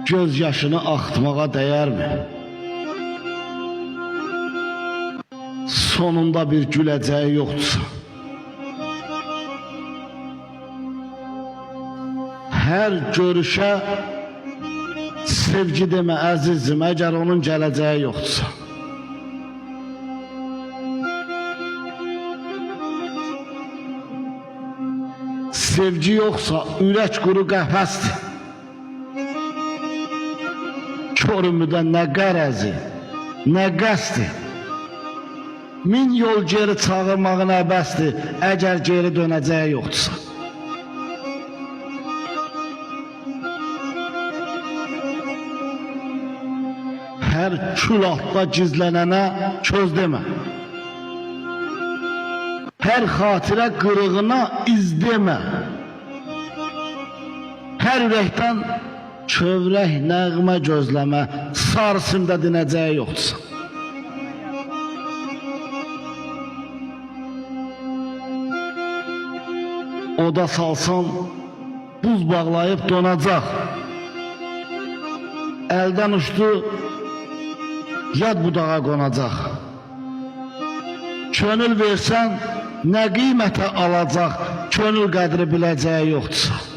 göz yaşını axtmağa dəyərmi? Sonunda bir güləcəyi yoxdursa. Hər görüşə sevgi demə əzizim, əgər onun gələcəyi yoxdursa. Sevgi yoxsa ürək quru qəfəsdir. Kör ümidən nə qərəzi, nə qəsdi. Min yol geri çağırmağın əbəsdir, əgər geri dönəcəyi yoxdursa. Hər kül altda gizlənənə köz demə. Hər xatirə qırığına iz demə. Hər ürəkdən kövrək nəğmə gözləmə, sarsında dinəcəyi yoxdursa. Oda salsan, buz bağlayıb donacaq. Əldən uçdu, yad budağa qonacaq. Könül versən, nə qiymətə alacaq, könül qədri biləcəyi yoxdursa.